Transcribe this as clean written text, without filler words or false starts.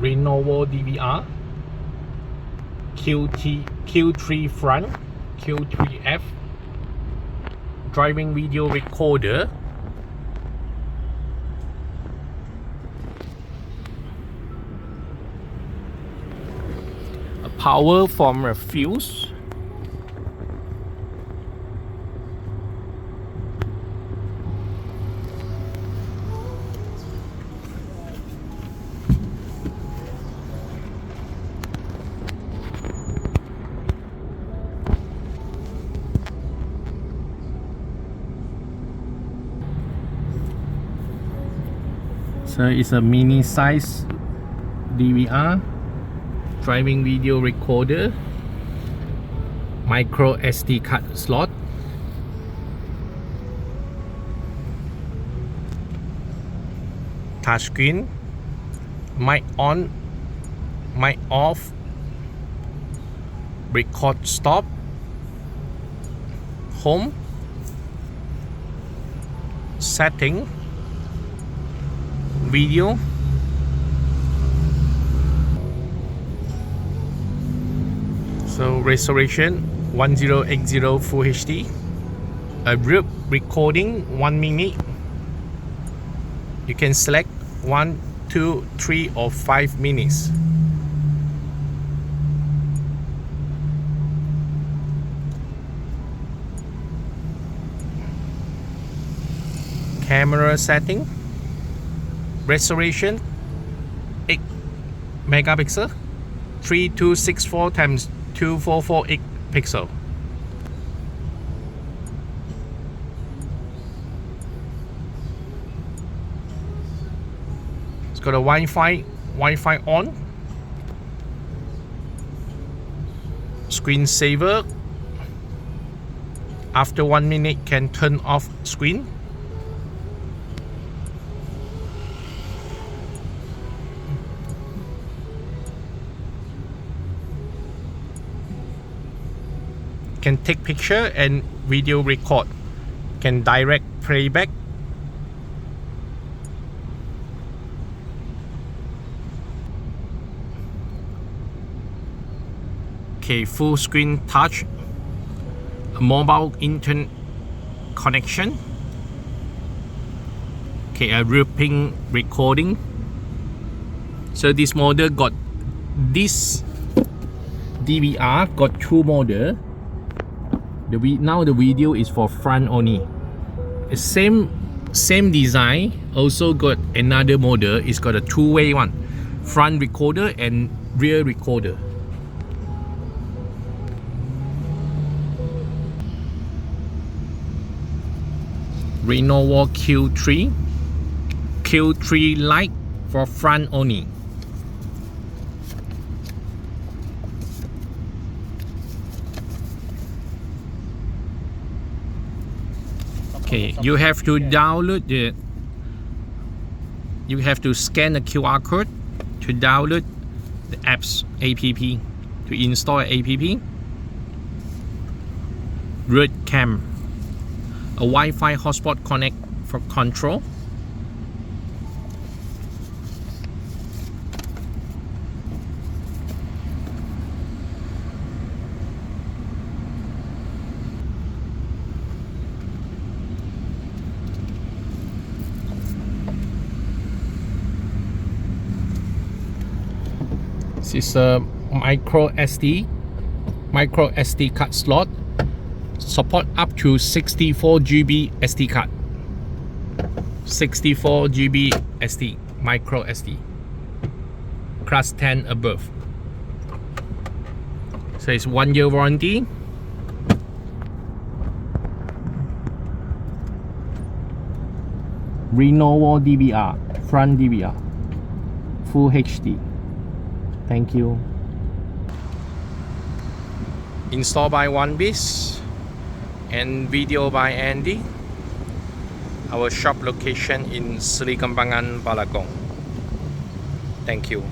Lenovo DVR, Q3 front, Q3F, driving video recorder, a power from a fuse, so it's a mini size DVR, driving video recorder, micro SD card slot, touchscreen, mic on, mic off, record stop, home, setting, video, so resolution 1080 Full HD, a group recording 1 minute. You can select 1, 2, 3 or 5 minutes. Camera setting, resolution 8 megapixel, 3264 times 2448 pixel. It's got a Wi-Fi on, screensaver. After 1 minute can turn off screen. Can take picture and video record, can direct playback, okay, full screen touch, a mobile internet connection, okay, a looping recording. So this model got, this DVR got 2 models. Now the video is for front only. Same design, also got another model. It's got a 2-way one, front recorder and rear recorder. Lenovo Q3 Lite for front only. Okay, you have to download the, you have to scan the QR code to download the apps APP, to install APP. Red cam, a Wi-Fi hotspot connect for control. This is a micro SD card slot, support up to 64 GB SD card, 64 GB SD, micro SD, class 10 above. So it's 1 year warranty. Lenovo DVR, front DVR, Full HD. Thank you. Install by OneBiz and video by Andy. Our shop location in Seri, Kembangan, Balakong. Thank you.